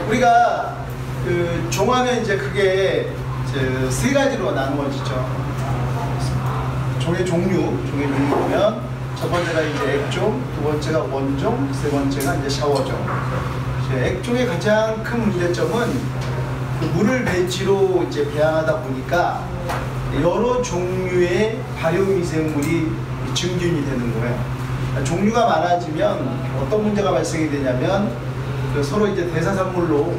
우리가 그 종하면 이제 크게 세 가지로 나누어지죠. 종의 종류보면 첫 번째가 이제 액종, 두 번째가 원종, 세 번째가 이제 샤워종. 액종의 가장 큰 문제점은 그 물을 배지로 이제 배양하다 보니까 여러 종류의 발효 미생물이 증균이 되는 거예요. 종류가 많아지면 어떤 문제가 발생이 되냐면 서로 이제 대사산물로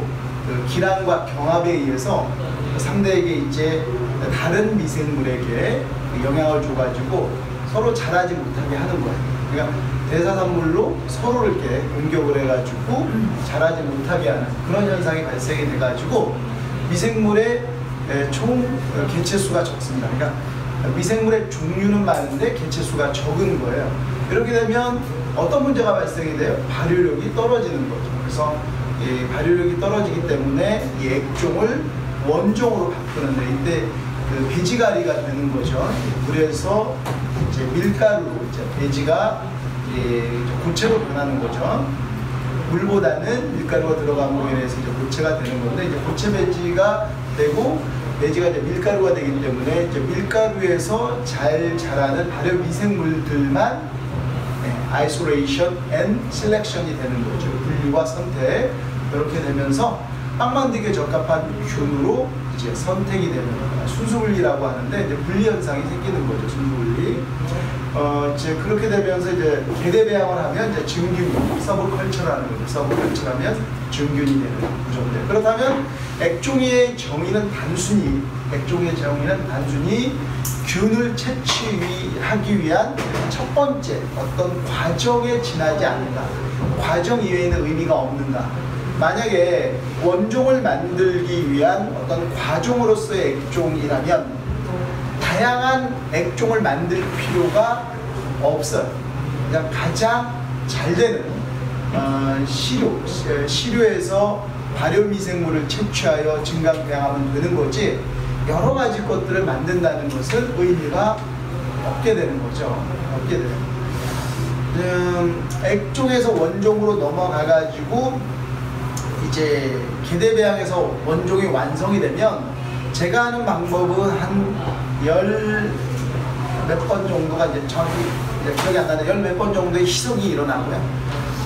그 기란과 경합에 의해서 상대에게 이제 다른 미생물에게 영향을 줘가지고 서로 자라지 못하게 하는 거예요. 그러니까 대사산물로 서로를 이렇게 공격을 해가지고 자라지 못하게 하는 그런 현상이 발생이 돼가지고 미생물의 총 개체수가 적습니다. 그러니까 미생물의 종류는 많은데 개체수가 적은 거예요. 이렇게 되면 어떤 문제가 발생이 돼요? 발효력이 떨어지는 거죠. 그래서 이 발효력이 떨어지기 때문에 이 액종을 원종으로 바꾸는데 이때 그 배지가리가 되는 거죠. 물에서 이제 밀가루로 이제 배지가 고체로 변하는 거죠. 물보다는 밀가루가 들어감으로 인해서 이제 고체가 되는 건데 이제 고체 배지가 되고 배지가 이제 밀가루가 되기 때문에 이제 밀가루에서 잘 자라는 발효 미생물들만 아이솔레이션 앤 셀렉션이 되는 거죠. 분류와 선택 이렇게 되면서 빵 만들기에 적합한 균으로 이제 선택이 되는 순수분리라고 하는데 이제 분리 현상이 생기는 거죠. 순수분리. 이제 그렇게 되면서 이제 개대 배양을 하면 이제 증균, 서브컬처라는 거죠. 서브컬처라면 증균이 되는 구조인데 그렇다면 액종의 정의는 단순히 균을 채취하기 위한 첫 번째 어떤 과정에 지나지 않는가, 과정 이외에는 의미가 없는가. 만약에 원종을 만들기 위한 어떤 과정으로서의 액종이라면 다양한 액종을 만들 필요가 없어요. 그냥 가장 잘 되는 시료에서 발효 미생물을 채취하여 증강 배양하면 되는 거지 여러 가지 것들을 만든다는 것은 의미가 없게 되는 거죠. 없게 돼요. 액종에서 원종으로 넘어가가지고 이제 개대 배양에서 원종이 완성이 되면 제가 하는 방법은 한 몇 번 정도가 이제 정확히 기억이 안 나는데 몇 번 정도의 희석이 일어나고요.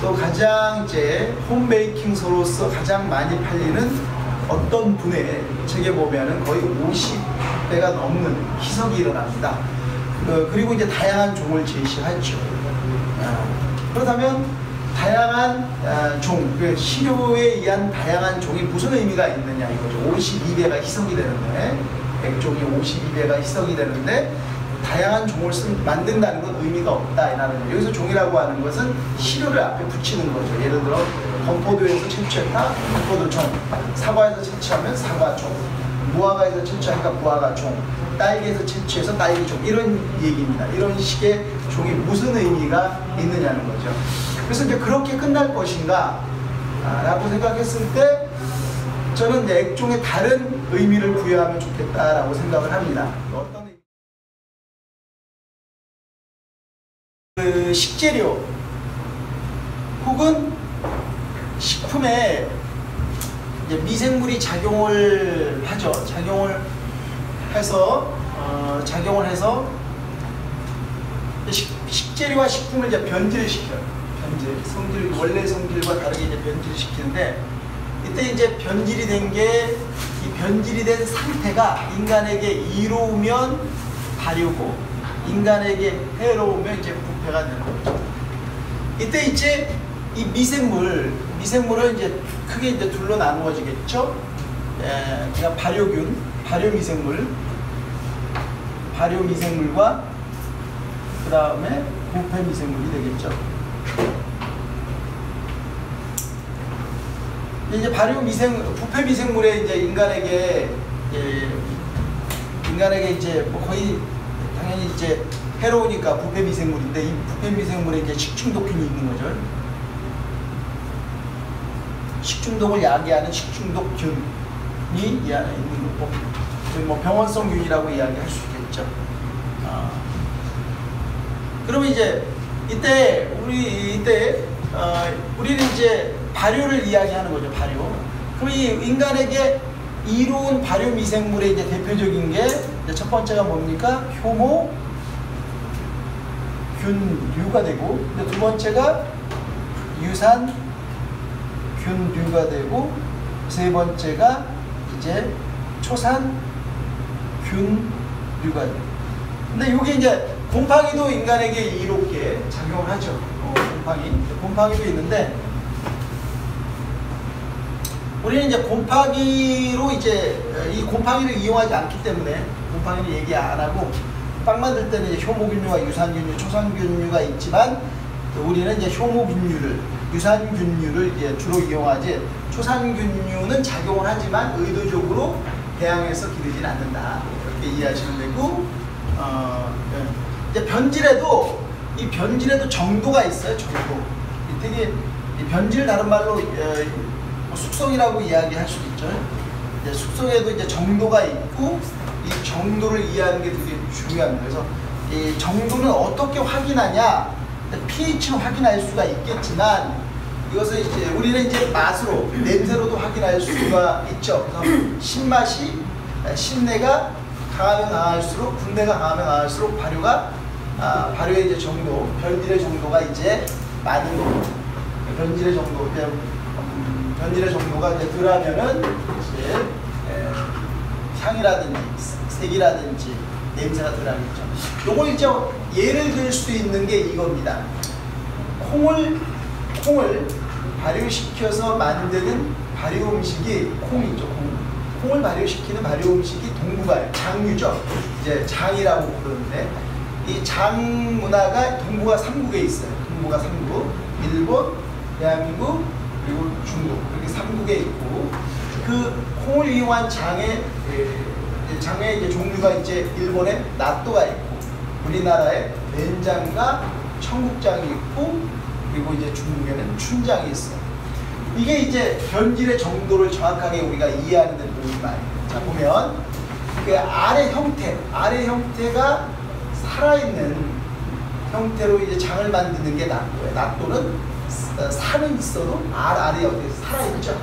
또 가장 이제 홈베이킹서로서 가장 많이 팔리는 어떤 분의 책에 보면은 거의 50배가 넘는 희석이 일어납니다. 그리고 이제 다양한 종을 제시하죠. 그렇다면 다양한 시료에 의한 다양한 종이 무슨 의미가 있느냐 이거죠. 52배가 희석이 되는데 액종이 52배가 희석이 되는데 다양한 종을 만든다는 건 의미가 없다라는 거예요. 여기서 종이라고 하는 것은 시료를 앞에 붙이는 거죠. 예를 들어 건포도에서 채취했다 건포도종, 사과에서 채취하면 사과종, 무화과에서 채취하니까 무화과종, 딸기에서 채취해서 딸기종 이런 얘기입니다. 이런 식의 종이 무슨 의미가 있느냐는 거죠. 그래서 이제 그렇게 끝날 것인가 라고 생각했을 때 저는 이제 액종에 다른 의미를 부여하면 좋겠다라고 생각을 합니다. 어떤 그 식재료 혹은 식품에 이제 미생물이 작용을 하죠. 작용을 해서 식재료와 식품을 이제 변질을 시켜요. 원래 성질과 다르게 이제 변질을 시키는데 이때 이제 변질이 된 상태가 인간에게 이로우면 발효고 인간에게 해로우면 이제 부패가 되는 거죠. 이때 이제 이 미생물은 이제 크게 이제 둘로 나누어지겠죠. 그냥 발효균, 발효미생물과 그 다음에 부패미생물이 되겠죠. 이제 부패미생물에 이제 인간에게 이제 뭐 거의 당연히 이제 해로우니까 부패미생물인데 이 부패미생물에 이제 식중독균이 있는 거죠. 식중독을 야기하는 식중독균이 이 안에 있는 거고, 뭐 병원성균이라고 이야기할 수 있겠죠. 그러면 이제 우리는 이제 발효를 이야기하는 거죠. 발효. 그럼 이 인간에게 이로운 발효 미생물의 이제 대표적인 게 첫 번째가 뭡니까? 효모균류가 되고, 두 번째가 유산균류가 되고, 세 번째가 이제 초산균류가 돼요. 근데 이게 이제 곰팡이도 인간에게 이롭게 작용을 하죠. 곰팡이도 있는데, 우리는 이제 곰팡이로 이 곰팡이를 이용하지 않기 때문에 곰팡이를 얘기 안 하고, 빵 만들 때는 이제 효모균류와 유산균류, 초산균류가 있지만, 우리는 이제 효모균류를, 유산균류를 이제 주로 이용하지, 초산균류는 작용을 하지만 의도적으로 배양해서 기르지는 않는다. 이렇게 이해하시면 되고, 이제 변질에도 정도가 있어요. 정도. 되게 변질 다른 말로 숙성이라고 이야기할 수도 있죠. 이제 숙성에도 이제 정도가 있고, 이 정도를 이해하는 게 되게 중요합니다. 그래서 이 정도는 어떻게 확인하냐? pH로 확인할 수가 있겠지만, 이것을 이제 우리는 이제 맛으로, 냄새로도 확인할 수가 있죠. 그래서 신내가 강하면 강할수록, 군내가 강하면 강할수록 발효의 이제 정도, 변질의 정도가 이제 많은 겁니다. 변질의 정도가 이제 덜하면은 이제 향이라든지 색이라든지 냄새가 덜하겠죠. 요거 이제 예를 들 수 있는 게 이겁니다. 콩을 발효시켜서 만드는 발효 음식이 콩이죠. 콩을 발효시키는 발효 음식이 동북아예요. 장류죠. 이제 장이라고 부르는데, 이 장 문화가 동북아 3국에 있어요. 동북아 3국, 일본, 대한민국, 그리고 중국, 이렇게 3국에 있고, 그 콩을 이용한 장의 이제 종류가 이제 일본에 나또가 있고, 우리나라에 렌장과 청국장이 있고, 그리고 이제 중국에는 춘장이 있어요. 이게 이제 변질의 정도를 정확하게 우리가 이해하는 데 도움이 많이 돼요. 자, 보면 그 알의 형태가 살아있는 형태로 이제 장을 만드는 게 나또예요. 나또는 살은 있어도 알이 어떻게 살아있죠.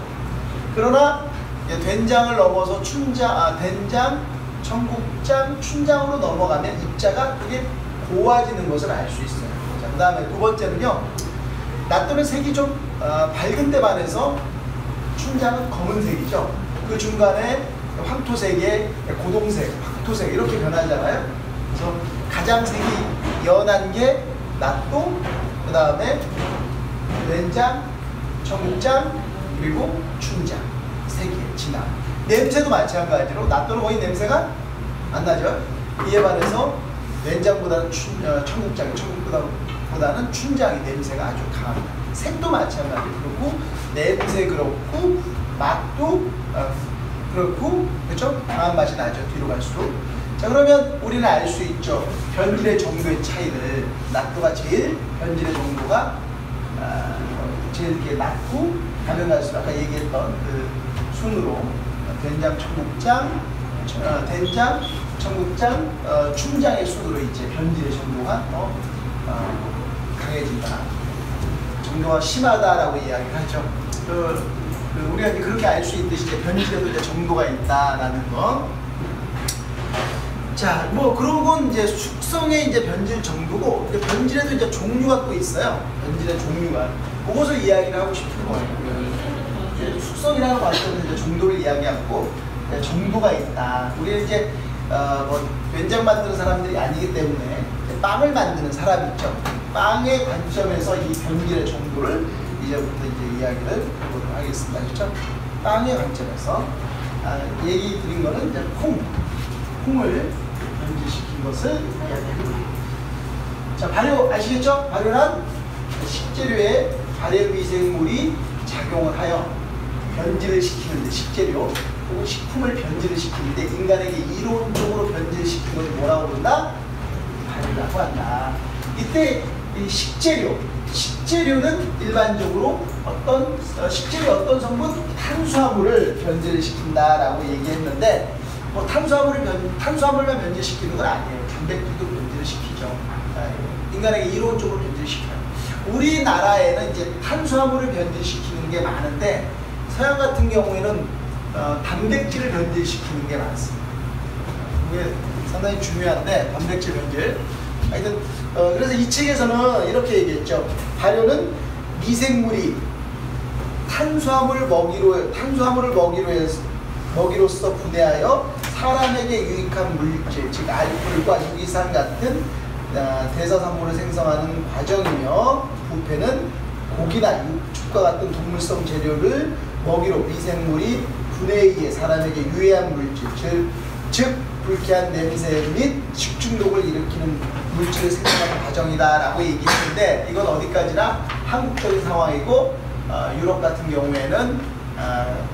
그러나 된장을 넘어서 된장, 청국장, 춘장으로 넘어가면 입자가 되게 고와지는 것을 알 수 있어요. 자, 그 다음에 두 번째는요, 나또는 색이 좀 밝은 데 반해서 춘장은 검은색이죠. 그 중간에 황토색에 고동색, 황토색 이렇게 변하잖아요. 그래서 가장 색이 연한 게 나또, 그 다음에 된장, 청국장, 그리고 춘장. 색이에요. 진한. 냄새도 마찬가지로 나또는 거의 냄새가 안 나죠. 이에 반해서 된장보다는 청국보다는 춘장이 냄새가 아주 강합니다. 색도 마찬가지로 그렇고, 냄새 그렇고, 맛도 그렇고, 그렇죠? 강한 맛이 나죠. 뒤로 갈수록. 자, 그러면 우리는 알 수 있죠. 변질의 정도의 차이를. 나또가 제일 변질의 정도가 제일 이렇게 낮고, 가면 갈수록 아까 얘기했던 그 순으로 된장, 청국장, 춘장의 순으로 이제 변질의 정도가 더 강해진다. 정도가 심하다라고 이야기를 하죠. 우리가 이제 그렇게 알 수 있듯이 이제 변질에도 이제 정도가 있다라는 거. 자, 뭐 그런 건 이제 숙성의 이제 변질 정도고, 이제 변질에도 이제 종류가 또 있어요. 변질의 종류가. 그것을 이야기를 하고 싶은 거예요. 숙성이라는 관점에서 이제 정도를 이야기하고, 정도가 있다. 우리는 이제 뭐 된장 만드는 사람들이 아니기 때문에 빵을 만드는 사람이 있죠. 빵의 관점에서 이 변질의 정도를 이제부터 이제 이야기를 해보도록 하겠습니다. 그렇죠? 빵의 관점에서 얘기 드린 거는 이제 콩을 변질시킨 것을 이야기합니다. 자, 발효 아시겠죠? 발효란 식재료에 발효 미생물이 작용을 하여 변질을 시키는데, 식재료 혹은 식품을 변질을 시키는데 인간에게 이론적으로 변질시키는 것을 뭐라고 부른다? 발효라고 한다. 이때 이 식재료는 일반적으로 어떤 성분? 탄수화물을 변질을 시킨다라고 얘기했는데, 뭐 탄수화물만 변질시키는 건 아니에요. 단백질도 변질을 시키죠. 인간에게 이론적으로 변질시켜요. 우리나라에는 이제 탄수화물을 변질시키는 게 많은데 서양 같은 경우에는 단백질을 변질시키는 게 많습니다. 이게 상당히 중요한데 단백질 변질. 하여튼 그래서 이 책에서는 이렇게 얘기했죠. 발효는 미생물이 탄수화물을 먹이로써 분해하여 사람에게 유익한 물질, 즉 알코올과 유기산 같은 대사산물을 생성하는 과정이며, 부패는 고기나 육축과 같은 동물성 재료를 먹이로 미생물이 분해에 의해 사람에게 유해한 물질, 즉 불쾌한 냄새 및 식중독을 일으키는 물질을 생성하는 과정이다라고 얘기했는데, 이건 어디까지나 한국적인 상황이고, 유럽 같은 경우에는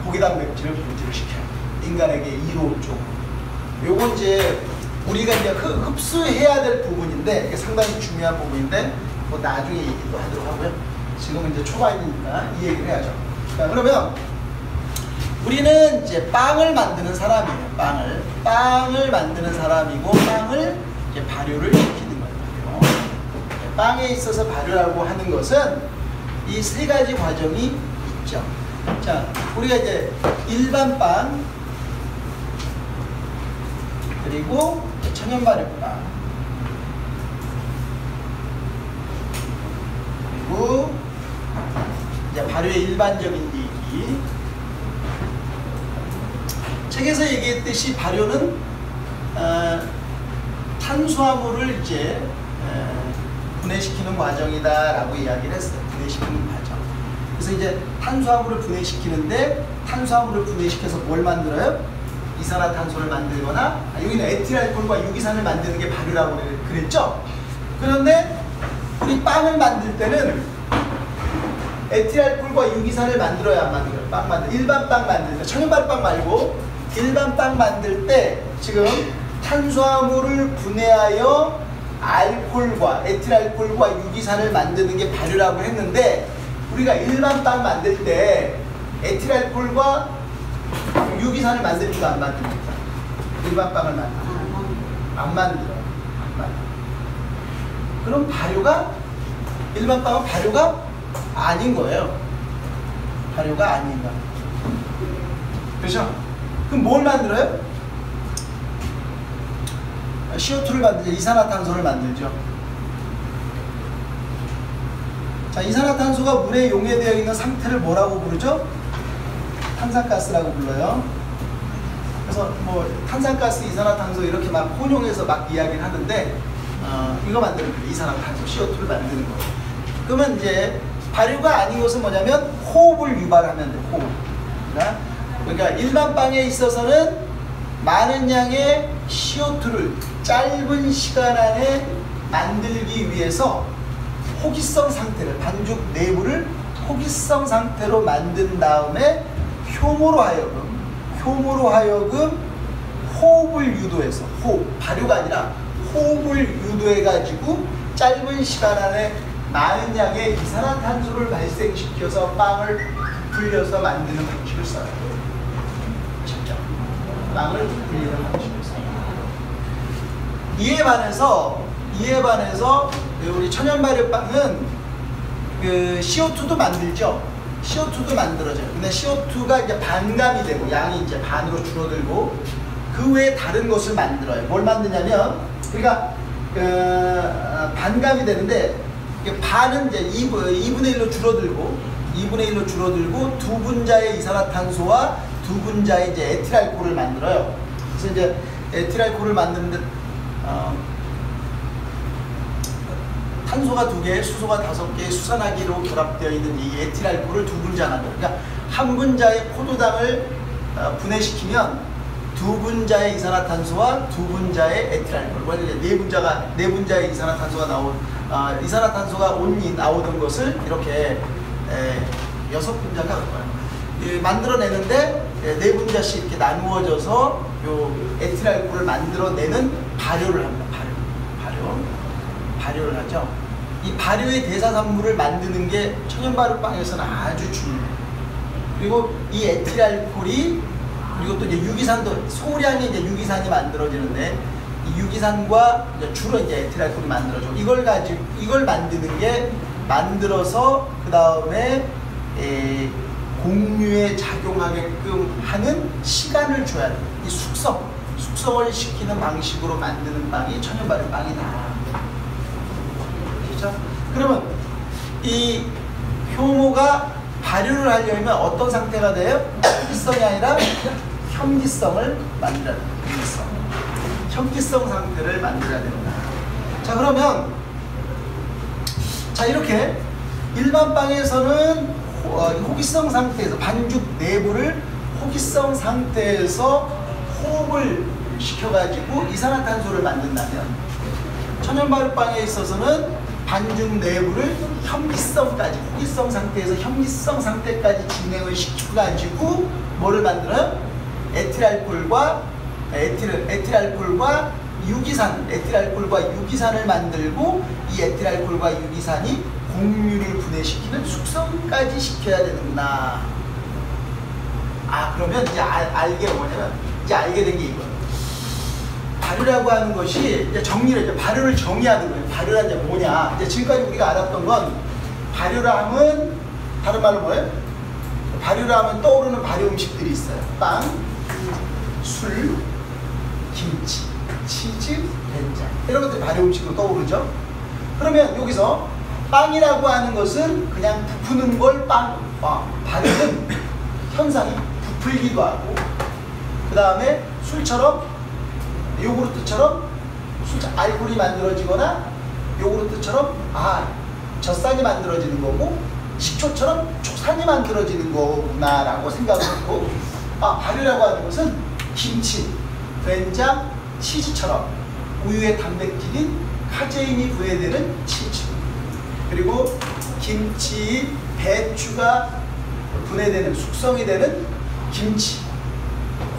고기 단백질을 분출을 시켜요. 인간에게 이로적으로. 요건 이제 우리가 이제 흡수해야 될 부분인데, 이게 상당히 중요한 부분인데, 뭐 나중에 얘기도 하도록 하고요. 지금은 이제 초반이니까 이 얘기를 해야죠. 자, 그러면 우리는 이제 빵을 만드는 사람이에요. 빵을 만드는 사람이고, 빵을 이제 발효를 시키는 거예요. 빵에 있어서 발효라고 하는 것은 이 세 가지 과정이 있죠. 자, 우리가 이제 일반 빵, 그리고 천연 발효빵, 그리고 이제 발효의 일반적인 얘기. 책에서 얘기했듯이 발효는 탄수화물을 이제 분해시키는 과정이다라고 이야기를 했어요. 분해시키는 과정. 그래서 이제 탄수화물을 분해시키는데, 탄수화물을 분해시켜서 뭘 만들어요? 이산화탄소를 만들거나, 여기는 에틸알코올과 유기산을 만드는 게 발효라고 그랬죠? 그런데 우리 빵을 만들 때는 에틸알코올과 유기산을 만들어야 안 만들어요. 빵 만들, 일반 빵 만들 때, 천연 발효빵 말고 일반 빵 만들 때 지금 탄수화물을 분해하여 알코올과 에틸알코올과 유기산을 만드는 게 발효라고 했는데, 우리가 일반 빵 만들 때 에틸알코올과 유기산을 만듭니까? 안 만듭니까? 일반 빵을 안 만들어요. 그럼 발효가, 일반 빵은 발효가 아닌 거예요. 발효가 아닌 거예요. 그렇죠? 그럼 뭘 만들어요? CO2를 만들죠. 이산화탄소를 만들죠. 자, 이산화탄소가 물에 용해되어 있는 상태를 뭐라고 부르죠? 탄산가스라고 불러요. 그래서 뭐 탄산가스, 이산화탄소 이렇게 막 혼용해서 막 이야기를 하는데, 이거 만드는 거예요. 이산화탄소, CO2를 만드는 거예요. 그러면 이제 발효가 아닌 것은 뭐냐면 호흡을 유발하면 돼요. 호흡. 그러니까 일반 빵에 있어서는 많은 양의 CO2를 짧은 시간 안에 만들기 위해서 호기성 상태를, 반죽 내부를 호기성 상태로 만든 다음에 효모로 하여금 호흡을 유도해서, 발효가 아니라 호흡을 유도해가지고 짧은 시간 안에 많은 양의 이산화탄소를 발생시켜서 빵을 불려서 만드는 방식을 써요. 진짜 빵을 불리는 방식을 써요. 이에 반해서 우리 천연 발효빵은 그 CO2도 만들죠. CO2도 만들어져요. 근데 CO2가 이제 반감이 되고 양이 이제 반으로 줄어들고, 그 외에 다른 것을 만들어요. 뭘 만드냐면, 그러니까 반감이 되는데, 반은 이제 2분의 1로 줄어들고, 두 분자의 이산화탄소와 두 분자의 이제 에틸알코올을 만들어요. 그래서 이제 에틸알코올을 만드는데 탄소가 2개, 수소가 5개의 수산화기로 결합되어 있는 이 에틸알코올을 두 분자 만들어요. 그러니까 한 분자의 포도당을 분해시키면 두 분자의 이산화탄소와 두 분자의 에틸알코올, 원래 네 분자의 이산화탄소가 이산화탄소가 온리 나오던 것을 이렇게 6분자가 만들어내는데, 4분자씩 이렇게 나누어져서 요 에틸알코올을 만들어내는 발효를 합니다. 발효를 하죠. 이 발효의 대사산물을 만드는 게 천연 발효빵에서는 아주 중요해요. 그리고 이 에틸알코올이, 그리고 또 이제 유기산도 소량의 이제 유기산이 만들어지는데, 이 유기산과 이제 주로 이제 에틸알코올이 만들어져. 이걸 만드는 게 만들어서 그 다음에 공유에 작용하게끔 하는 시간을 줘야 돼. 이 숙성을 시키는 방식으로 만드는 빵이 천연발효 빵이다. 그렇죠? 그러면 이 효모가 발효를 하려면 어떤 상태가 돼요? 희성이 아니라 현기성을 만들어야 돼요. 현기성 상태를 만들어야 된다. 자, 그러면 자, 이렇게 일반 빵에서는 호기성 상태에서 반죽 내부를 호기성 상태에서 호흡을 시켜가지고 이산화탄소를 만든다면, 천연발효빵에 있어서는 반죽 내부를 현기성까지, 호기성 상태에서 현기성 상태까지 진행을 시켜가지고 뭐를 만들어요? 에틸알코올과 유기산을 만들고, 이 에틸알코올과 유기산이 공유를 분해시키는 숙성까지 시켜야 되는구나. 아, 그러면 이제 알게 뭐냐면, 이제 알게 된 게 이거예요. 발효라고 하는 것이 이제 정리를, 이제 발효를 정의하는 거예요. 발효란 이제 뭐냐. 이제 지금까지 우리가 알았던 건, 발효라 하면 다른 말로 뭐예요? 발효라 하면 떠오르는 발효 음식들이 있어요. 빵, 술, 김치, 치즈, 된장, 이런 것들이 발효 음식으로 떠오르죠. 그러면 여기서 빵이라고 하는 것은 그냥 부푸는 걸 발효는 현상이 부풀기도 하고, 그 다음에 술처럼, 요구르트처럼 알코올이 만들어지거나, 요구르트처럼 젖산이 만들어지는 거고, 식초처럼 초산이 만들어지는 거구나 라고 생각을 하고, 발효라고 하는 것은 김치, 된장, 치즈처럼 우유의 단백질인 카제인이 분해되는 치즈, 그리고 김치, 배추가 분해되는, 숙성이 되는 김치,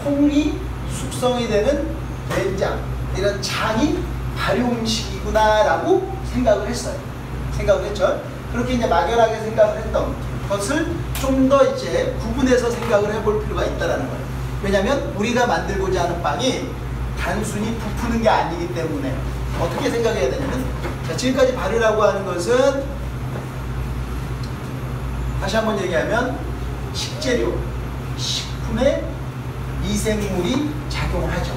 콩이 숙성이 되는 된장, 이런 장이 발효 음식이구나 라고 생각을 했어요. 생각을 했죠. 그렇게 이제 막연하게 생각을 했던 것을 좀 더 이제 구분해서 생각을 해볼 필요가 있다는 거예요. 왜냐하면 우리가 만들고자 하는 빵이 단순히 부푸는 게 아니기 때문에 어떻게 생각해야 되냐면, 자, 지금까지 발효라고 하는 것은 다시 한번 얘기하면 식재료, 식품에 미생물이 작용을 하죠.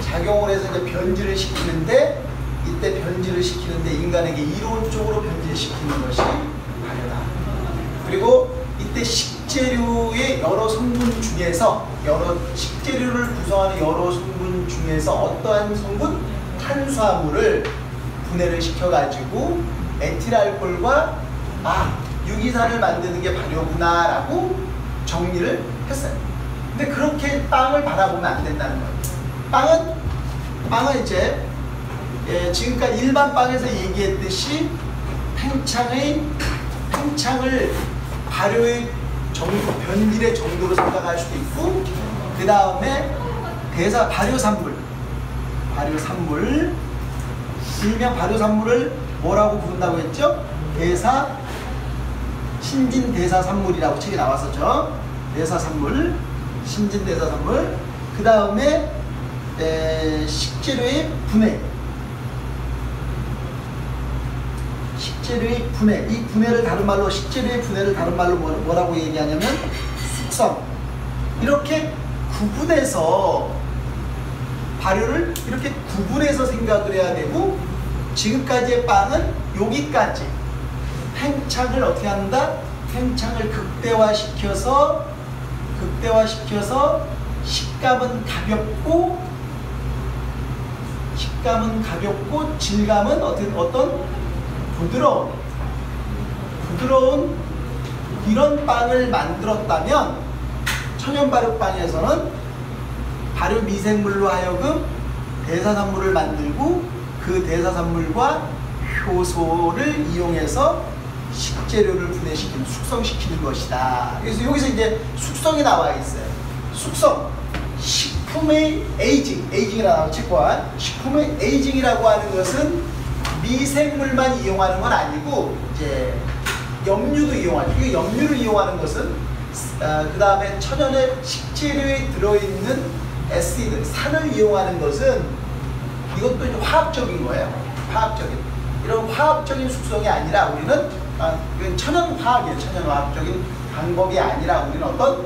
작용을 해서 이제 변질을 시키는데, 이때 변질을 시키는데 인간에게 이론적으로 변질시키는 것이 발효다. 그리고 이때 식재료의 여러 성분 중에서, 식재료를 구성하는 여러 성분 중에서 어떠한 성분? 탄수화물을 분해를 시켜가지고 에틸알코올과 유기산을 만드는 게 발효구나 라고 정리를 했어요. 근데 그렇게 빵을 바라보면 안 된다는 거예요. 빵은 이제 지금까지 일반 빵에서 얘기했듯이 팽창을 발효의 정도, 변질의 정도로 생각할 수도 있고, 그 다음에 발효산물, 일명 발효산물을 뭐라고 부른다고 했죠? 신진대사산물이라고 책에 나왔었죠. 대사산물, 신진대사산물. 그 다음에 식재료의 분해, 이 분해를 다른 말로, 식재료의 분해를 다른 말로 뭐라고 얘기하냐면 숙성. 이렇게 구분해서, 발효를 이렇게 구분해서 생각을 해야 되고, 지금까지의 빵은 여기까지 팽창을 어떻게 한다? 팽창을 극대화시켜서 식감은 가볍고 질감은 어떤 부드러운 이런 빵을 만들었다면, 천연발효빵에서는 발효 미생물로 하여금 대사산물을 만들고, 그 대사산물과 효소를 이용해서 식재료를 분해시키는, 숙성시키는 것이다. 그래서 여기서 이제 숙성이 나와 있어요. 숙성, 식품의 에이징이라고 나와 책과, 식품의 에이징이라고 하는 것은 미생물만 이용하는 건 아니고, 이제 염류도 이용하죠. 이 염류를 이용하는 것은 그 다음에 천연의 식재료에 들어있는 에시드, 산을 이용하는 것은 이것도 이제 화학적인 거예요. 이런 화학적인 숙성이 아니라 우리는 이건 천연화학이에요. 천연화학적인 방법이 아니라 우리는 어떤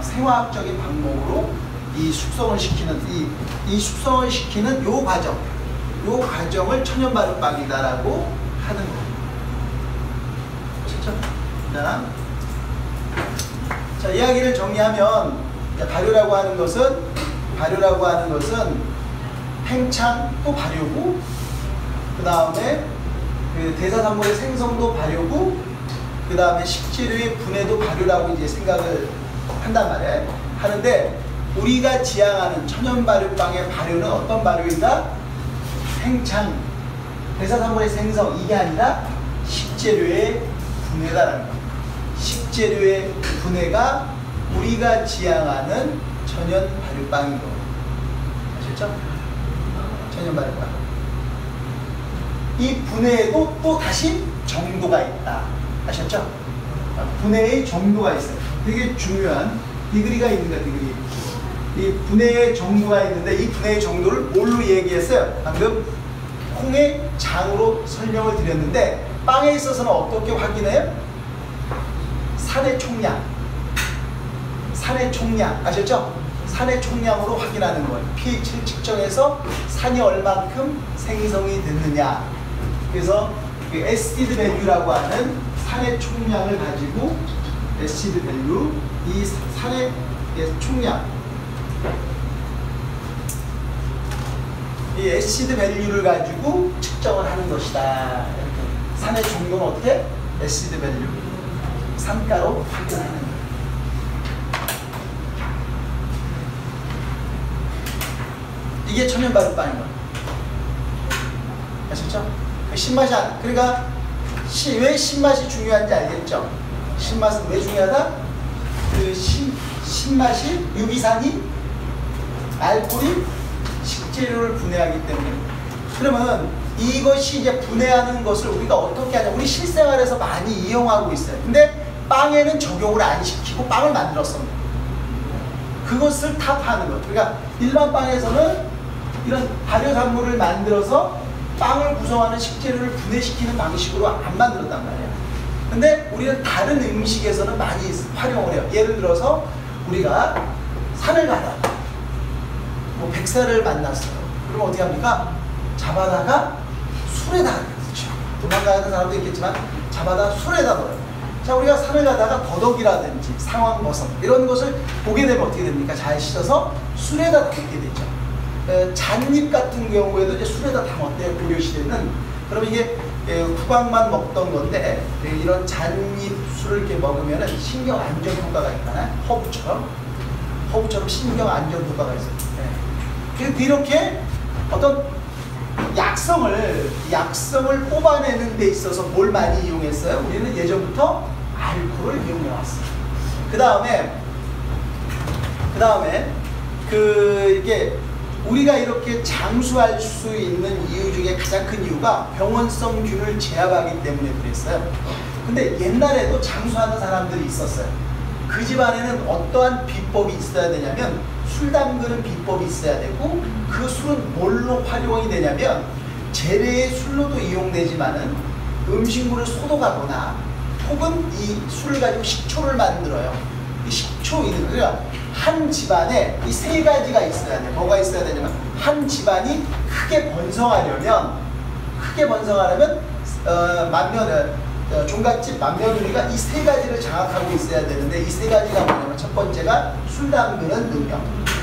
생화학적인 방법으로 이 숙성을 시키는 이 숙성을 시키는 요 과정을 천연발효빵이다라고 하는 거예요. 아셨죠? 자, 이야기를 정리하면 발효라고 하는 것은 팽창 또 발효고, 그 다음에 그 대사산물의 생성도 발효고, 그 다음에 식재료의 분해도 발효라고 이제 생각을 한단 말이에요. 하는데 우리가 지향하는 천연발효빵의 발효는 어떤 발효이다? 팽창, 대사산물의 생성, 이게 아니라 식재료의 분해다라는 거예요. 식재료의 분해가 우리가 지향하는 천연발효빵인 거예요. 아셨죠? 천연발효빵. 이 분해에도 또 다시 정도가 있다. 아셨죠? 분해의 정도가 있어요. 되게 중요한 디그리가 있는가, 디그리. 이 분해의 정도가 있는데 이 분해의 정도를 뭘로 얘기했어요? 방금 콩의 장으로 설명을 드렸는데 빵에 있어서는 어떻게 확인해요? 산의 총량. 산의 총량. 아셨죠? 산의 총량으로 확인하는 거예요. pH를 측정해서 산이 얼만큼 생성이 됐느냐. 그래서 그 에시드 밸류라고 하는 산의 총량을 가지고 에시드 밸류, 이 산의 총량, 이 에시드 밸류를 가지고 측정을 하는 것이다. 이렇게. 산의 정도는 어떻게? 에시드 밸류, 산가로 확인하는 거예요. 이게 천연발효빵인 거예요. 아셨죠? 신맛이 그러니까 왜 신맛이 중요한지 알겠죠? 신맛은 왜 중요하다? 그 신맛이 유기산이 알코올이 식재료를 분해하기 때문에. 그러면 이것이 이제 분해하는 것을 우리가 어떻게 하냐? 우리 실생활에서 많이 이용하고 있어요. 근데 빵에는 적용을 안 시키고 빵을 만들었습니다. 그것을 탑하는 것. 그러니까 일반 빵에서는 이런 발효산물을 만들어서 빵을 구성하는 식재료를 분해시키는 방식으로 안 만들었단 말이에요. 근데 우리는 다른 음식에서는 많이 활용을 해요. 예를 들어서 우리가 산을 가다가 뭐 백사를 만났어요. 그럼 어떻게 합니까? 잡아다가 술에다 넣죠. 도망가는 사람도 있겠지만 잡아다 술에다 넣어요. 자, 우리가 산을 가다가 더덕이라든지 상황버섯 이런 것을 보게 되면 어떻게 됩니까? 잘 씻어서 술에다 넣게 되죠. 잣잎 같은 경우에도 이제 술에다 담았대요. 고려시대는. 그럼 이게 국왕만 먹던 건데 이런 잣잎 술을 이렇게 먹으면 신경 안정 효과가 있잖아요. 허브처럼 신경 안정 효과가 있어요. 그래서 이렇게 어떤 약성을 뽑아내는 데 있어서 뭘 많이 이용했어요? 우리는 예전부터 알코올을 이용해 왔어요. 그 다음에 이게 우리가 이렇게 장수할 수 있는 이유 중에 가장 큰 이유가 병원성균을 제압하기 때문에 그랬어요. 근데 옛날에도 장수하는 사람들이 있었어요. 그 집안에는 어떠한 비법이 있어야 되냐면 술 담그는 비법이 있어야 되고, 그 술은 뭘로 활용이 되냐면 재래의 술로도 이용되지만은 음식물을 소독하거나 혹은 이 술을 가지고 식초를 만들어요. 이 식초, 그러니까 한 집안에 이 세 가지가 있어야 돼. 뭐가 있어야 되냐면 한 집안이 크게 번성하려면 종갓집 만며느리가 이 세 가지를 장악하고 있어야 되는데, 이 세 가지가 뭐냐면 첫 번째가 술 담그는 능력,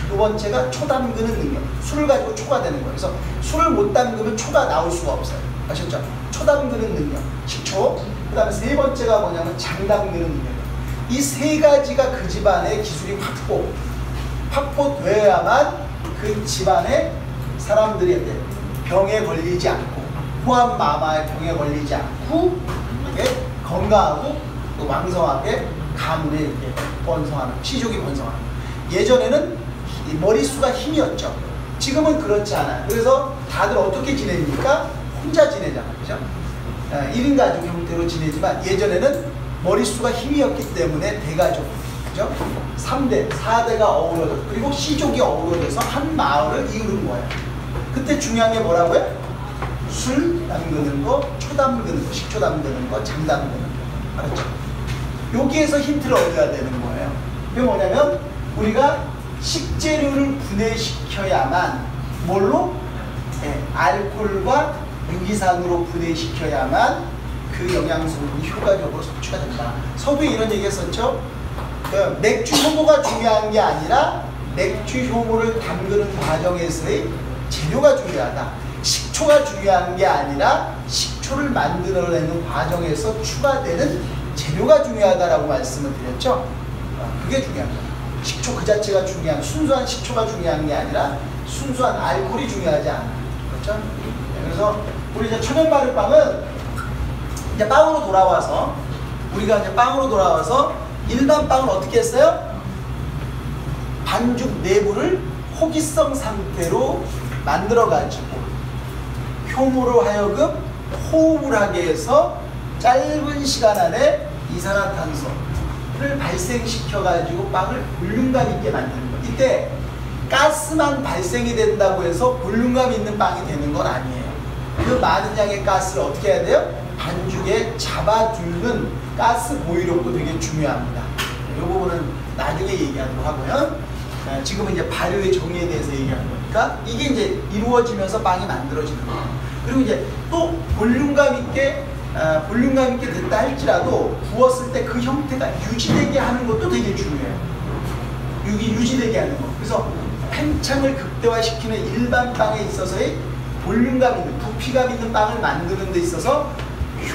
두 번째가 초 담그는 능력. 술을 가지고 초가 되는 거예요. 그래서 술을 못 담그면 초가 나올 수가 없어요. 아셨죠? 초 담그는 능력, 식초. 그 다음에 세 번째가 뭐냐면 장 담그는 능력. 이 세 가지가 그 집안의 기술이 확보되어야만 그 집안의 사람들이 병에 걸리지 않고, 호암마마의 병에 걸리지 않고 건강하고 또 왕성하게 가문에 이렇게 번성하는, 시족이 번성하는. 예전에는 이 머릿수가 힘이었죠. 지금은 그렇지 않아요. 그래서 다들 어떻게 지냅니까? 혼자 지내잖아요. 그죠? 1인 가족 형태로 지내지만 예전에는 머릿수가 힘이었기 때문에 대가족, 그죠? 3대, 4대가 어우러져, 그리고 시족이 어우러져서 한 마을을 이루는 거예요. 그때 중요한 게 뭐라고요? 술 담그는 거, 초 담그는 거, 식초 담그는 거, 장 담그는 거. 알았죠? 여기에서 힌트를 얻어야 되는 거예요. 그게 뭐냐면 우리가 식재료를 분해시켜야만 뭘로? 네, 알코올과 유기산으로 분해시켜야만 그 영양소분이 효과적으로 섭취가 된다. 서두에 이런 얘기 했었죠? 그 맥주 효모가 중요한 게 아니라 맥주 효모를 담그는 과정에서의 재료가 중요하다. 식초가 중요한 게 아니라 식초를 만들어내는 과정에서 추가되는 재료가 중요하다라고 말씀을 드렸죠. 그게 중요한 거예요. 식초 그 자체가 중요한, 순수한 식초가 중요한 게 아니라 순수한 알코올이 중요하지 않아요. 그렇죠? 네, 그래서 우리 이제 천연발효빵은 이제 빵으로 돌아와서 우리가 이제 빵으로 돌아와서 일반 빵을 어떻게 했어요? 반죽 내부를 호기성 상태로 만들어가지고 효모로 하여금 호흡을 하게 해서 짧은 시간 안에 이산화탄소를 발생시켜가지고 빵을 볼륨감 있게 만드는 거예요. 이때 가스만 발생이 된다고 해서 볼륨감 있는 빵이 되는 건 아니에요. 그 많은 양의 가스를 어떻게 해야 돼요? 반죽에 잡아주는 가스 보유력도 되게 중요합니다. 이 부분은 나중에 얘기하도록 하고요. 지금은 이제 발효의 정의에 대해서 얘기하는 거니까 이게 이제 이루어지면서 빵이 만들어지는 거예요. 그리고 이제 또 볼륨감 있게 됐다 할지라도 구웠을 때 그 형태가 유지되게 하는 것도 되게 중요해요. 유지되게 하는 거. 그래서 팽창을 극대화시키는 일반 빵에 있어서의 볼륨감 있는, 부피감 있는 빵을 만드는 데 있어서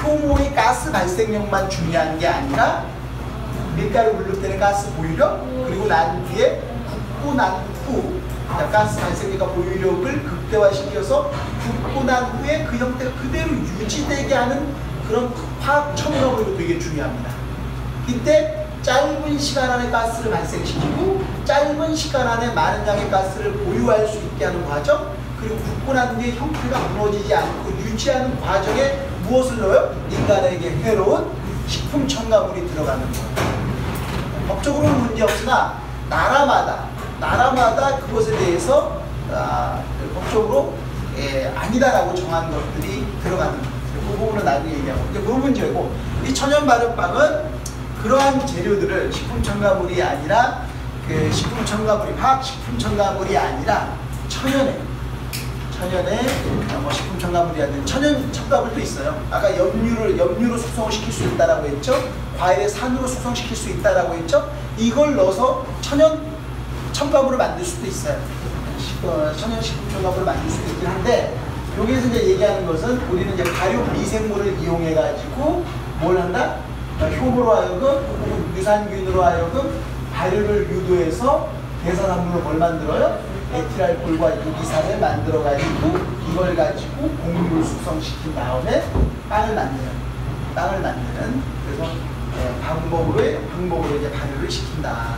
효모의 가스 발생력만 중요한 게 아니라 밀가루 물릴 가스 보유력, 그리고 난 뒤에 굽고 난 후 가스 발생력과 보유력을 극대화시켜서 굽고 난 후에 그 형태가 그대로 유지되게 하는 그런 화학 첨가물도 되게 중요합니다. 이때 짧은 시간 안에 가스를 발생시키고 짧은 시간 안에 많은 양의 가스를 보유할 수 있게 하는 과정, 그리고 굽고 난 뒤에 형태가 무너지지 않고 유지하는 과정에 무엇을 넣어요? 인간에게 해로운 식품 첨가물이 들어가는 거예요. 법적으로는 문제없으나 나라마다 그것에 대해서 법적으로 아니다라고 정한 것들이 들어가는 거예요. 그 부분은 나중에 얘기하고 이제 그 문제고, 이 천연발효빵은 그러한 재료들을 식품 첨가물이 아니라 화학 식품 첨가물이 아니라 천연의 뭐 식품 첨가물이 아니라 천연 첨가물도 있어요. 아까 염류로 숙성을 시킬 수 있다라고 했죠. 과일의 산으로 숙성시킬 수 있다라고 했죠. 이걸 넣어서 천연 첨가물을 만들 수도 있어요. 천연 식품 첨가물을 만들 수도 있긴 한데, 여기에서 이제 얘기하는 것은 우리는 이제 발효 미생물을 이용해 가지고 뭘 한다? 효모로 하여금 혹은 유산균으로 하여금 발효를 유도해서 대사산물로 뭘 만들어요? 에틸알코올과 유기산을 만들어 가지고 이걸 가지고 곡류를 숙성시킨 다음에 빵을 만드는 그래서 방법으로 이제 발효를 시킨다.